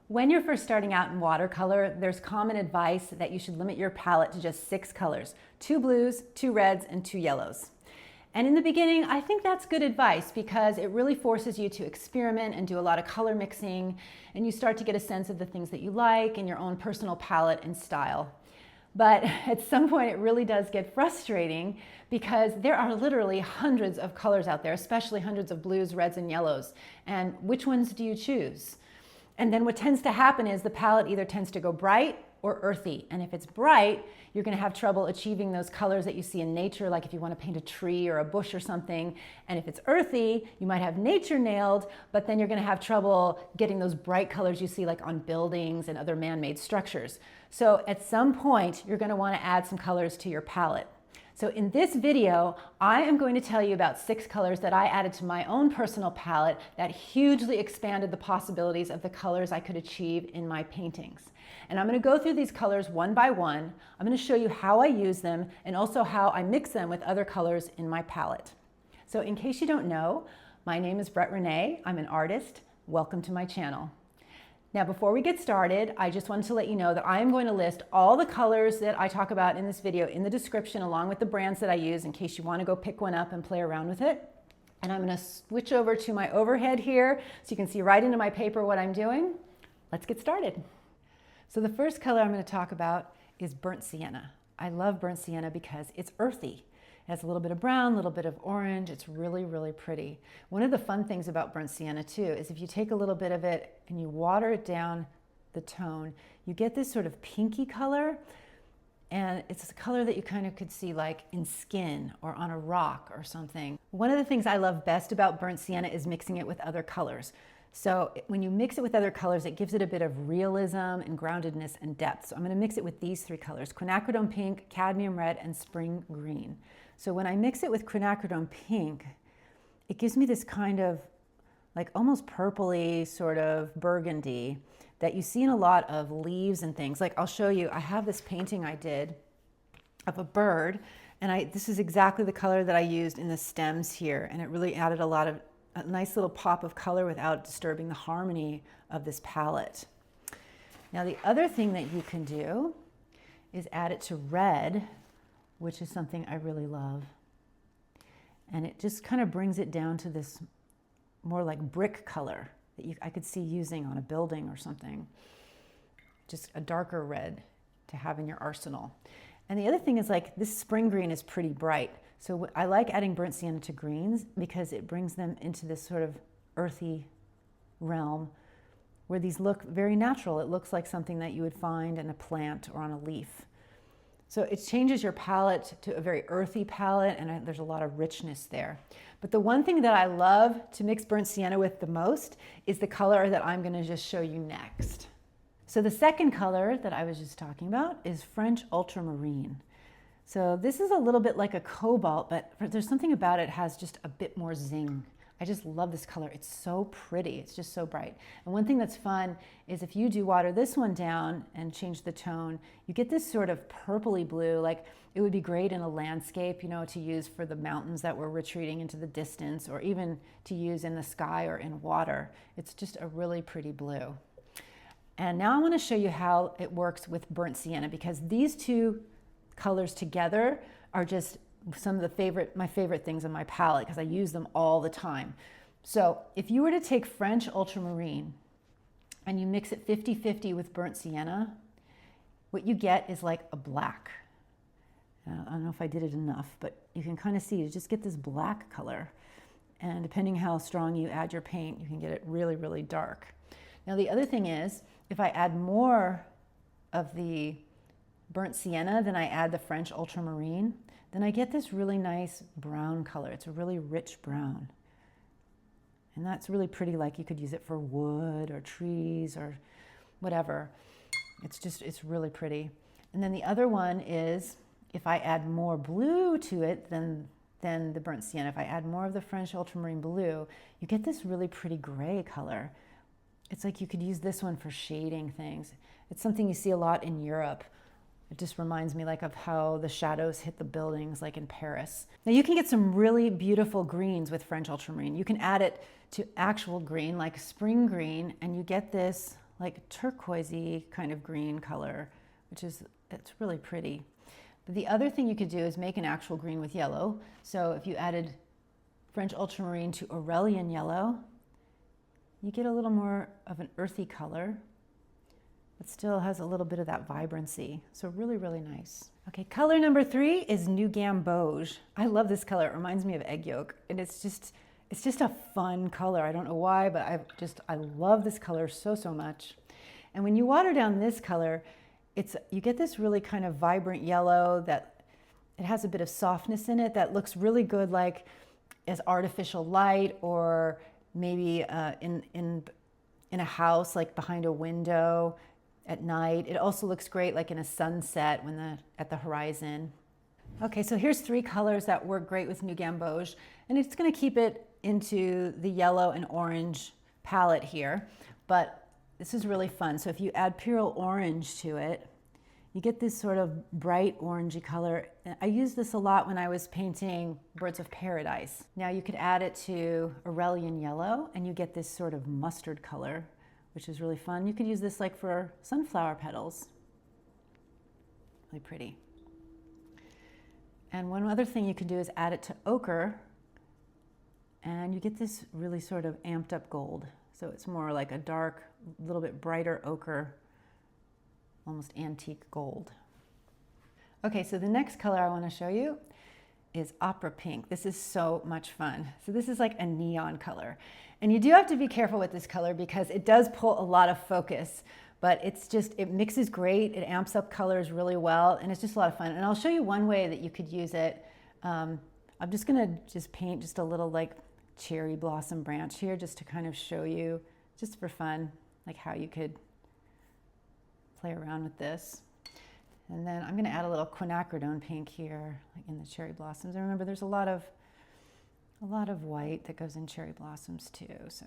When you're first starting out in watercolor, there's common advice that you should limit your palette to just 6 colors, 2 blues, 2 reds, and 2 yellows. And in the beginning, I think that's good advice because it really forces you to experiment and do a lot of color mixing, and you start to get a sense of the things that you like and your own personal palette and style. But at some point, it really does get frustrating because there are literally hundreds of colors out there, especially hundreds of blues, reds, and yellows. And which ones do you choose? And then what tends to happen is the palette either tends to go bright or earthy. And if it's bright, you're going to have trouble achieving those colors that you see in nature, like if you want to paint a tree or a bush or something. And if it's earthy, you might have nature nailed, but then you're going to have trouble getting those bright colors you see like on buildings and other man-made structures. So at some point, you're going to want to add some colors to your palette. So in this video, I am going to tell you about 6 colors that I added to my own personal palette that hugely expanded the possibilities of the colors I could achieve in my paintings. And I'm going to go through these colors one by one. I'm going to show you how I use them and also how I mix them with other colors in my palette. So in case you don't know, my name is Brett Renee. I'm an artist. Welcome to my channel. Now, before we get started, I just wanted to let you know that I am going to list all the colors that I talk about in this video in the description, along with the brands that I use in case you want to go pick one up and play around with it. And I'm going to switch over to my overhead here so you can see right into my paper what I'm doing. Let's get started. So the first color I'm going to talk about is burnt sienna. I love burnt sienna because it's earthy. It has a little bit of brown, a little bit of orange. It's really, really pretty. One of the fun things about burnt sienna too is if you take a little bit of it and you water it down the tone, you get this sort of pinky color, and it's a color that you kind of could see like in skin or on a rock or something. One of the things I love best about burnt sienna is mixing it with other colors. So when you mix it with other colors, it gives it a bit of realism and groundedness and depth. So I'm going to mix it with these 3 colors: quinacridone pink, cadmium red, and spring green. So when I mix it with quinacridone pink, it gives me this kind of like almost purpley sort of burgundy that you see in a lot of leaves and things. Like I'll show you, I have this painting I did of a bird, and this is exactly the color that I used in the stems here, and it really added a nice little pop of color without disturbing the harmony of this palette. Now the other thing that you can do is add it to red, which is something I really love. And it just kind of brings it down to this more like brick color that I could see using on a building or something. Just a darker red to have in your arsenal. And the other thing is like this spring green is pretty bright. So I like adding burnt sienna to greens because it brings them into this sort of earthy realm where these look very natural. It looks like something that you would find in a plant or on a leaf. So it changes your palette to a very earthy palette, and there's a lot of richness there. But the one thing that I love to mix burnt sienna with the most is the color that I'm going to just show you next. So the second color that I was just talking about is French Ultramarine. So this is a little bit like a cobalt, but there's something about it has just a bit more zing. I just love this color. It's so pretty. It's just so bright. And one thing that's fun is if you do water this one down and change the tone, you get this sort of purpley blue. Like it would be great in a landscape, you know, to use for the mountains that were retreating into the distance, or even to use in the sky or in water. It's just a really pretty blue. And now I want to show you how it works with burnt sienna, because these 2 colors together are just some of my favorite things in my palette because I use them all the time. So if you were to take French Ultramarine and you mix it 50-50 with burnt sienna, what you get is like a black. I don't know if I did it enough, but you can kind of see, you just get this black color. And depending how strong you add your paint, you can get it really, really dark. Now the other thing is, if I add more of the burnt sienna than I add the French Ultramarine, then I get this really nice brown color. It's a really rich brown. And that's really pretty, like you could use it for wood or trees or whatever. It's really pretty. And then the other one is, if I add more blue to it than the burnt sienna, if I add more of the French Ultramarine blue, you get this really pretty gray color. It's like you could use this one for shading things. It's something you see a lot in Europe. It just reminds me like of how the shadows hit the buildings like in Paris. Now you can get some really beautiful greens with French Ultramarine. You can add it to actual green like spring green, and you get this like turquoisey kind of green color, it's really pretty. But the other thing you could do is make an actual green with yellow. So if you added French Ultramarine to Aurelian yellow, you get a little more of an earthy color. It still has a little bit of that vibrancy. So really, really nice. Okay, color number 3 is New Gamboge. I love this color. It reminds me of egg yolk. And it's just a fun color. I don't know why, but I love this color so, so much. And when you water down this color, you get this really kind of vibrant yellow that it has a bit of softness in it that looks really good like as artificial light, or maybe in a house, like behind a window at night. It also looks great like in a sunset at the horizon. Okay, so here's 3 colors that work great with New Gamboge, and it's going to keep it into the yellow and orange palette here, but this is really fun. So if you add Pure Orange to it, you get this sort of bright orangey color. I used this a lot when I was painting Birds of Paradise. Now you could add it to Aurelian yellow and you get this sort of mustard color, which is really fun. You could use this like for sunflower petals. Really pretty. And one other thing you can do is add it to ochre, and you get this really sort of amped up gold. So it's more like a dark, little bit brighter ochre, almost antique gold. Okay, so the next color I want to show you is Opera Pink. This is so much fun. So this is like a neon color. And you do have to be careful with this color because it does pull a lot of focus, but it mixes great. It amps up colors really well, and it's just a lot of fun. And I'll show you one way that you could use it. I'm just gonna paint just a little like cherry blossom branch here just to kind of show you, just for fun, like how you could play around with this. And then I'm gonna add a little quinacridone pink here, like in the cherry blossoms. And remember, there's a lot of white that goes in cherry blossoms too, so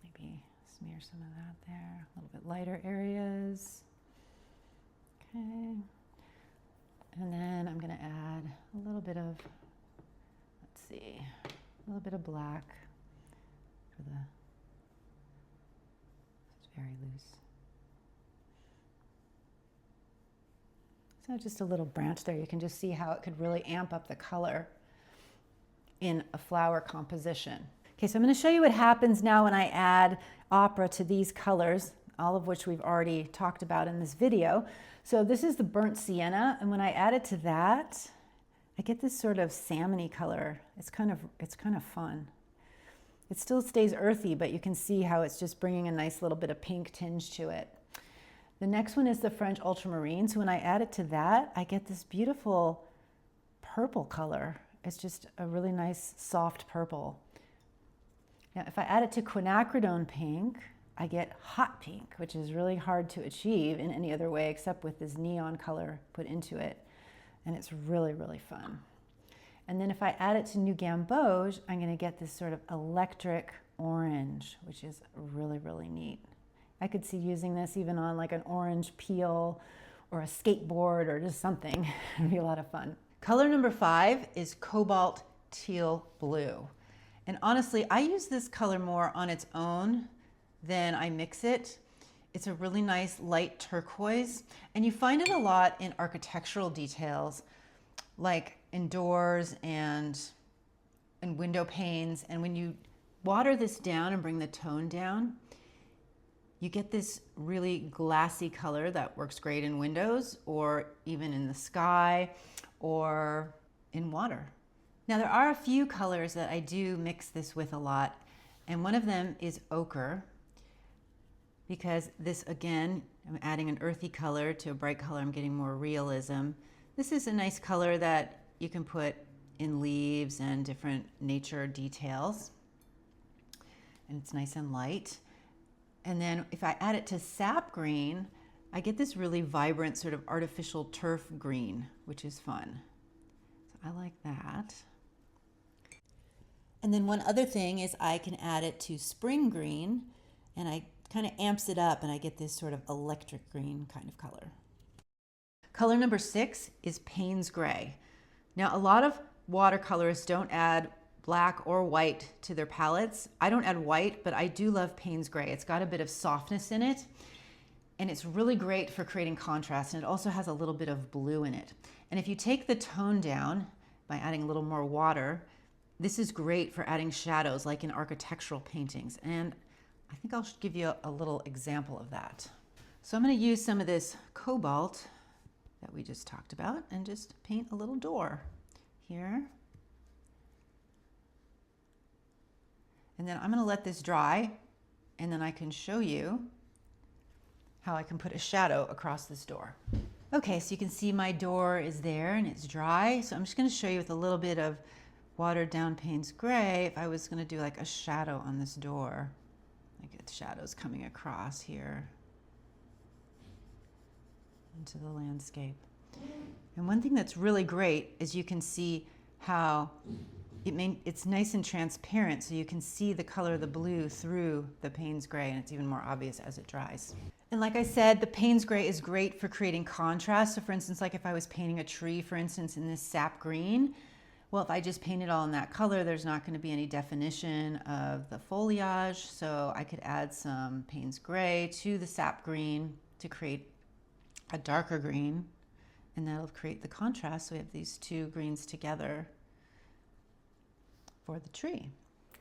maybe smear some of that there. A little bit lighter areas. Okay. And then I'm gonna add a little bit of, let's see, a little bit of black for it's very loose. So just a little branch there. You can just see how it could really amp up the color in a flower composition. Okay, so I'm going to show you what happens now when I add opera to these colors, all of which we've already talked about in this video. So this is the burnt sienna, and when I add it to that, I get this sort of salmony color. It's kind of fun. It still stays earthy, but you can see how it's just bringing a nice little bit of pink tinge to it. The next one is the French Ultramarine. So when I add it to that, I get this beautiful purple color. It's just a really nice soft purple. Now, if I add it to quinacridone pink, I get hot pink, which is really hard to achieve in any other way except with this neon color put into it. And it's really, really fun. And then if I add it to New Gamboge, I'm going to get this sort of electric orange, which is really, really neat. I could see using this even on like an orange peel or a skateboard or just something. It'd be a lot of fun. Color number 5 is Cobalt Teal Blue. And honestly, I use this color more on its own than I mix it. It's a really nice light turquoise, and you find it a lot in architectural details, like in doors and window panes. And when you water this down and bring the tone down, you get this really glassy color that works great in windows or even in the sky or in water. Now there are a few colors that I do mix this with a lot, and one of them is ochre, because this, again, I'm adding an earthy color to a bright color. I'm getting more realism. This is a nice color that you can put in leaves and different nature details, and it's nice and light. And then if I add it to sap green, I get this really vibrant sort of artificial turf green, which is fun. So I like that. And then one other thing is I can add it to spring green, and I kind of amps it up, and I get this sort of electric green kind of color. Color number 6 is Payne's Gray. Now, a lot of watercolorists don't add black or white to their palettes. I don't add white, but I do love Payne's gray. It's got a bit of softness in it, and it's really great for creating contrast, and it also has a little bit of blue in it. And if you take the tone down by adding a little more water, this is great for adding shadows like in architectural paintings. And I think I'll give you a little example of that. So I'm going to use some of this Cobalt that we just talked about and just paint a little door here. And then I'm going to let this dry, and then I can show you how I can put a shadow across this door. Okay, so you can see my door is there and it's dry. So I'm just going to show you with a little bit of watered down Payne's gray if I was going to do like a shadow on this door. Like the shadows coming across here into the landscape. And one thing that's really great is you can see how it's nice and transparent, so you can see the color of the blue through the Payne's gray, and it's even more obvious as it dries. And like I said, the Payne's gray is great for creating contrast. So for instance, like if I was painting a tree, for instance, in this sap green, well, if I just paint it all in that color, there's not going to be any definition of the foliage. So I could add some Payne's gray to the sap green to create a darker green, and that'll create the contrast. So we have these two greens together for the tree.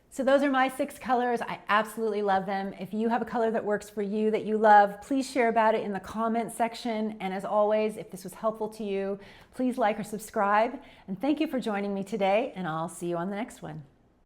So those are my 6 colors. I absolutely love them. If you have a color that works for you, that you love, please share about it in the comment section. And as always, if this was helpful to you, please like or subscribe. And thank you for joining me today, and I'll see you on the next one.